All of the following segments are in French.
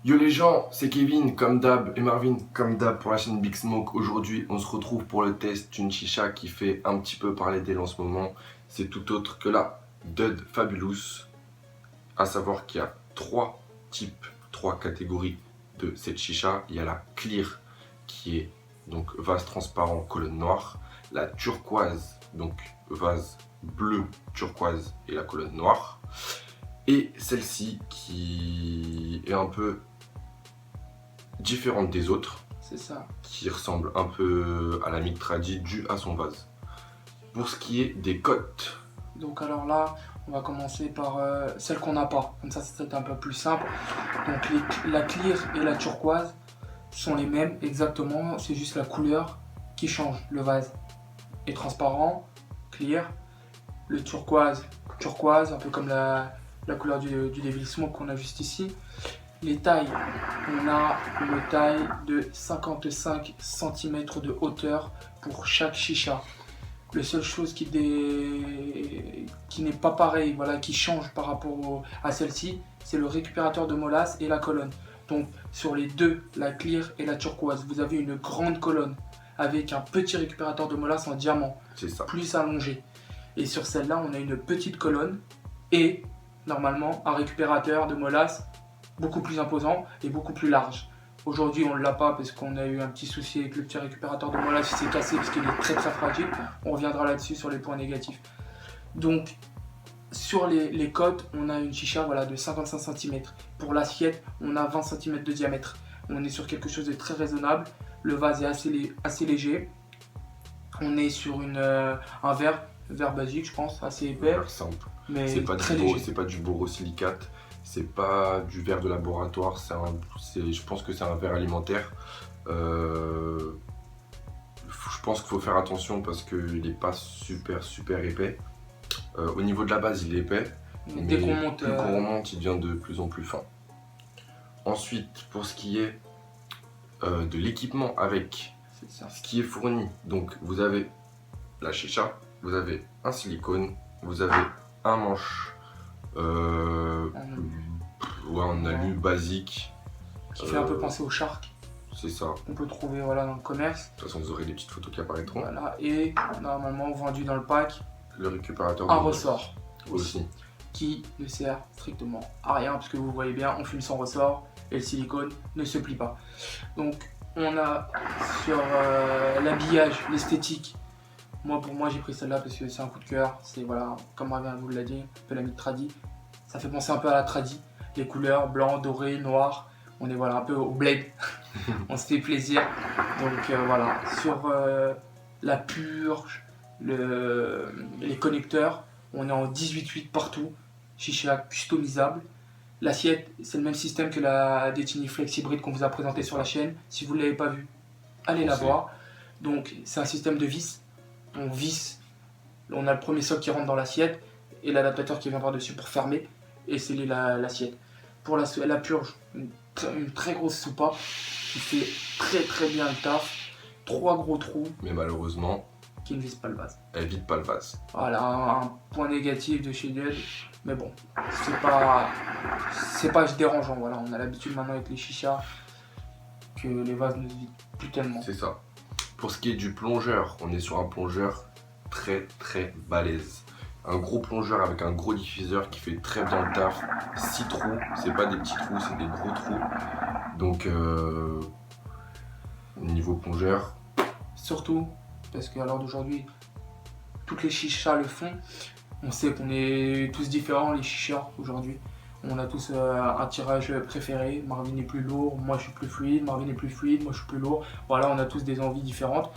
Yo les gens, c'est Kevin comme d'hab et Marvin comme d'hab pour la chaîne Big Smoke. Aujourd'hui, on se retrouve pour le test d'une chicha qui fait un petit peu parler d'elle en ce moment. C'est tout autre que la Dud Fabulous. À savoir qu'il y a trois types, trois catégories de cette chicha. Il y a la clear qui est donc vase transparent, colonne noire. La turquoise, donc vase bleu, turquoise et la colonne noire. Et celle-ci qui est un peu différente des autres, C'est ça. qui ressemble un peu à la Mick Tradi due à son vase. Pour ce qui est des cotes, Donc alors là, on va commencer par celle qu'on n'a pas. Comme ça, c'est un peu plus simple. Donc la clear et la turquoise sont les mêmes exactement. C'est juste la couleur qui change. Le vase est transparent, clear. Le turquoise, turquoise, un peu comme la couleur du Devil Smoke qu'on a juste ici. Les tailles, on a une taille de 55 cm de hauteur pour chaque chicha. La seule chose qui n'est pas pareil, voilà, qui change par rapport à celle-ci, c'est le récupérateur de molasse et la colonne. Donc sur les deux, la clear et la turquoise, vous avez une grande colonne avec un petit récupérateur de molasse en diamant, c'est ça. plus allongé. Et sur celle-là, on a une petite colonne et normalement un récupérateur de molasse beaucoup plus imposant et beaucoup plus large. Aujourd'hui, on ne l'a pas parce qu'on a eu un petit souci avec le petit récupérateur de molasse qui s'est cassé parce qu'il est très très fragile. On reviendra là-dessus sur les points négatifs. Donc, sur les côtes, on a une chicha voilà, de 55 cm. Pour l'assiette, on a 20 cm de diamètre. On est sur quelque chose de très raisonnable. Le vase est assez léger. On est sur un verre basique, je pense, assez épais. Verre simple. Mais C'est pas, très léger. c'est pas du borosilicate, c'est pas du verre de laboratoire, je pense que c'est un verre alimentaire. Je pense qu'il faut faire attention parce qu'il n'est pas super épais. Au niveau de la base, il est épais. Mais dès qu'on monte, plus qu'on remonte, il devient de plus en plus fin. Ensuite, pour ce qui est de l'équipement avec c'est ça. ce qui est fourni, donc vous avez la chicha, vous avez un silicone, vous avez un manche en alu basique. Qui fait un peu penser au shark. C'est ça. On peut trouver voilà, dans le commerce. De toute façon, vous aurez des petites photos qui apparaîtront. Voilà. Et normalement, vendu dans le pack, Le récupérateur un de ressort aussi. qui ne sert strictement à rien, parce que vous voyez bien, on fume sans ressort et le silicone ne se plie pas. Donc, on a sur l'habillage, l'esthétique. Pour moi, j'ai pris celle-là parce que c'est un coup de cœur. C'est voilà, comme Marvin vous l'a dit, un peu la mythe tradi. Ça fait penser un peu à la tradi. Les couleurs blanc, doré, noir. On est voilà un peu au bled. On se fait plaisir. Donc voilà, sur la purge, les connecteurs, on est en 18/8 partout. Chicha customisable. L'assiette, c'est le même système que la Detini Flex Hybrid qu'on vous a présenté sur la chaîne. Si vous ne l'avez pas vu, allez la voir. Donc c'est un système de vis. On visse, on a le premier socle qui rentre dans l'assiette et l'adaptateur qui vient par-dessus pour fermer et sceller l'assiette. Pour la purge, une très grosse soupape qui fait très bien le taf. 3 gros trous. Mais malheureusement, qui ne vise pas le vase. Elle vide pas le vase. Voilà, un point négatif de chez Dud. Mais bon, c'est pas dérangeant. Voilà, on a l'habitude maintenant avec les chichas que les vases ne se vident plus tellement. C'est ça. Pour ce qui est du plongeur, on est sur un plongeur très balèze. Un gros plongeur avec un gros diffuseur qui fait très bien le taf. 6 trous, c'est pas des petits trous, c'est des gros trous. Donc, niveau plongeur. Surtout, parce qu'à l'heure d'aujourd'hui, toutes les chichas le font. On sait qu'on est tous différents, les chichas, aujourd'hui. On a tous un tirage préféré. Marvin est plus lourd, moi je suis plus fluide. Marvin est plus fluide, moi je suis plus lourd. Voilà, on a tous des envies différentes.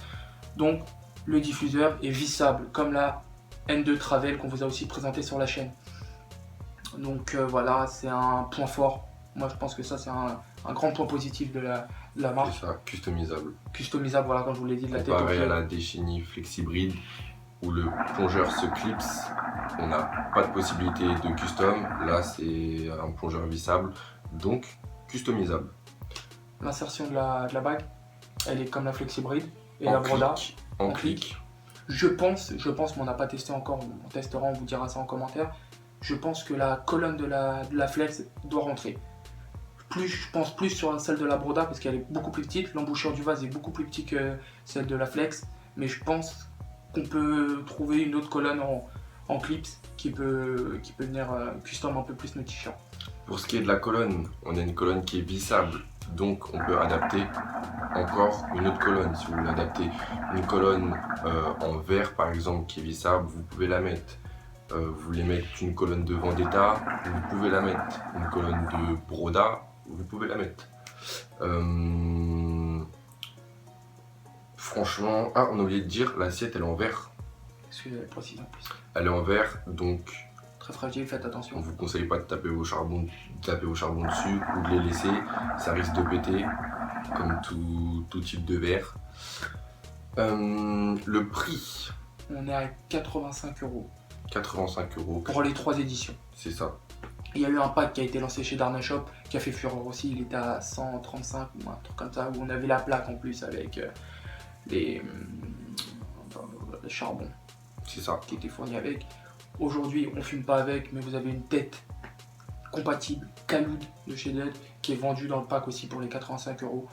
Donc, le diffuseur est vissable, comme la N2 Travel qu'on vous a aussi présenté sur la chaîne. Donc voilà, c'est un point fort. Moi je pense que ça c'est un grand point positif de la marque. C'est ça, customisable. Customisable, voilà, comme je vous l'ai dit, de la tête aux Comparé pieds. à la Detini Flex Hybrid où le plongeur se clipse, on n'a pas de possibilité de custom. Là c'est un plongeur vissable, donc customisable. L'insertion de la bague, elle est comme la Flex Hybrid et la Broda. En clic. Je pense, mais on n'a pas testé encore, on testera, on vous dira ça en commentaire. Je pense que la colonne de la Flex doit rentrer. plus, je pense plus sur celle de la Broda parce qu'elle est beaucoup plus petite. L'embouchure du vase est beaucoup plus petite que celle de la Flex. Mais je pense qu'on peut trouver une autre colonne en clips qui peut venir custom un peu plus notre t-shirt. Pour ce qui est de la colonne, on a une colonne qui est vissable, donc on peut adapter encore une autre colonne. Si vous voulez adapter une colonne en verre par exemple qui est vissable, vous pouvez la mettre. Vous voulez mettre une colonne de Vendetta, vous pouvez la mettre. Une colonne de Broda, vous pouvez la mettre. Franchement, on a oublié de dire, l'assiette elle est en verre. Excusez-moi, précise en plus. Elle est en verre, donc Très fragile, faites attention. on vous conseille pas de taper au charbon dessus ou de les laisser, ça risque de péter, comme tout type de verre. Le prix, On est à 85 €. 85 € Pour les 3 éditions. c'est ça. Il y a eu un pack qui a été lancé chez Darna Shop qui a fait fureur aussi. Il était à 135 ou un truc comme ça, où on avait la plaque en plus avec les charbons C'est ça. qui étaient fournis avec. Aujourd'hui, on fume pas avec, mais vous avez une tête compatible Kaloud de chez Dead qui est vendue dans le pack aussi pour les 85 €.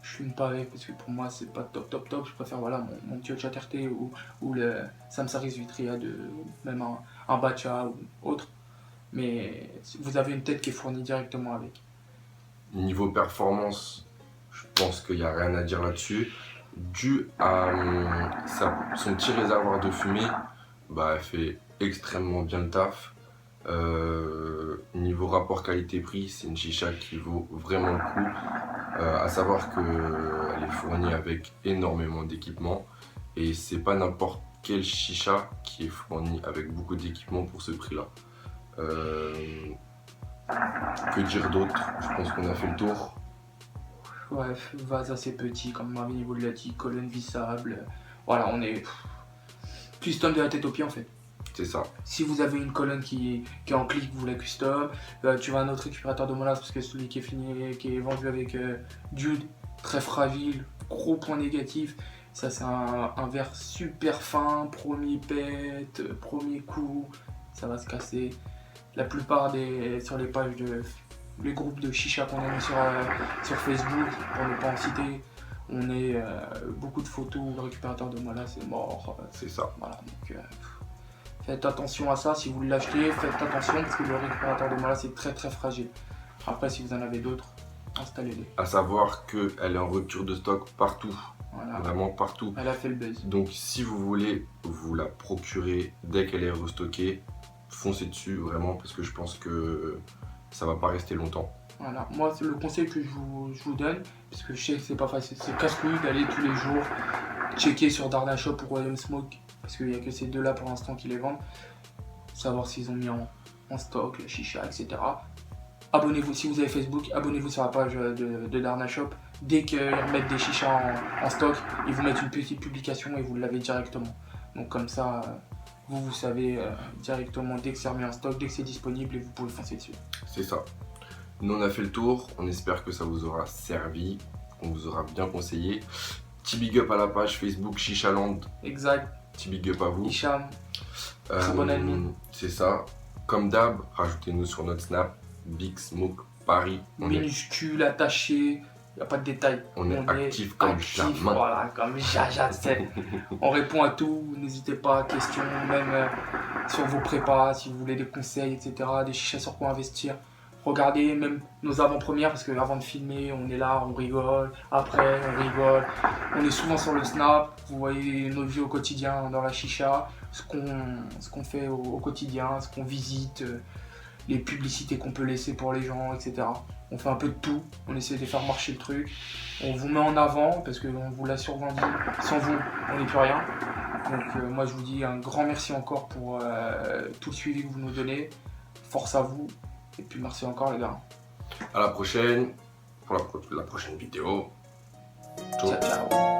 Je fume pas avec parce que pour moi c'est pas top. Je préfère voilà mon petit HRT ou le Samsaris Vitria de même un Bacha ou autre. Mais vous avez une tête qui est fournie directement avec. Niveau performance, je pense qu'il n'y a rien à dire là-dessus. Dû à son petit réservoir de fumée, elle fait extrêmement bien le taf. Niveau rapport qualité-prix, c'est une chicha qui vaut vraiment le coup. À savoir qu'elle est fournie avec énormément d'équipements et c'est pas n'importe quelle chicha qui est fournie avec beaucoup d'équipements pour ce prix-là. Que dire d'autre? Je pense qu'on a fait le tour. Ouais, vase assez petit, comme Marvin vous l'a dit, colonne vissable. Voilà, on est custom de la tête aux pieds en fait. C'est ça. Si vous avez une colonne qui est en clic, vous la custom. Tu vas à un autre récupérateur de molas parce que celui qui est vendu avec Dude, très fragile, gros point négatif. Ça c'est un verre super fin, premier pet, premier coup, ça va se casser. La plupart sur les pages les groupes de chicha qu'on a mis sur Facebook, pour ne pas en citer, on est beaucoup de photos où le récupérateur de molas c'est mort. C'est ça. Voilà, donc faites attention à ça, si vous l'achetez, faites attention parce que le récupérateur de molas c'est très fragile. Après si vous en avez d'autres, installez-les. À savoir qu'elle est en rupture de stock partout, Voilà. vraiment partout. Elle a fait le buzz. Donc si vous voulez vous la procurer dès qu'elle est restockée, foncez dessus vraiment parce que je pense que ça va pas rester longtemps. Voilà, moi c'est le conseil que je vous donne, parce que je sais que c'est pas facile, c'est casse-couille d'aller tous les jours checker sur Darna Shop ou Royal Smoke, parce qu'il n'y a que ces deux là pour l'instant qui les vendent, savoir s'ils ont mis en stock, la chicha, etc. Abonnez-vous, si vous avez Facebook, abonnez-vous sur la page de Darna Shop. Dès qu'ils remettent des chichas en stock, ils vous mettent une petite publication et vous l'avez directement. Donc comme ça, vous savez directement dès que c'est remis en stock, dès que c'est disponible et vous pouvez foncer dessus. C'est ça. Nous on a fait le tour, on espère que ça vous aura servi, qu'on vous aura bien conseillé. Petit big up à la page Facebook Chichaland. Exact. Petit big up à vous. Hicham, très bon ami. C'est ça. Comme d'hab, rajoutez-nous sur notre Snap, Big Smoke Paris. Minuscule, attaché, il n'y a pas de détails. On est actif comme jamais. Voilà, comme Jaja 7. On répond à tout, n'hésitez pas, questions, même sur vos prépas, si vous voulez des conseils, etc. Des chichas sur quoi investir. Regardez même nos avant-premières parce qu'avant de filmer, on est là, on rigole. Après, on rigole. On est souvent sur le Snap. Vous voyez nos vies au quotidien dans la chicha, ce qu'on fait au quotidien, ce qu'on visite, les publicités qu'on peut laisser pour les gens, etc. On fait un peu de tout. On essaie de faire marcher le truc. On vous met en avant parce qu'on vous l'a survendu. Sans vous, on n'est plus rien. Donc moi, je vous dis un grand merci encore pour tout le suivi que vous nous donnez. Force à vous. Et puis merci encore les gars. À la prochaine pour la prochaine vidéo. Ciao, ciao.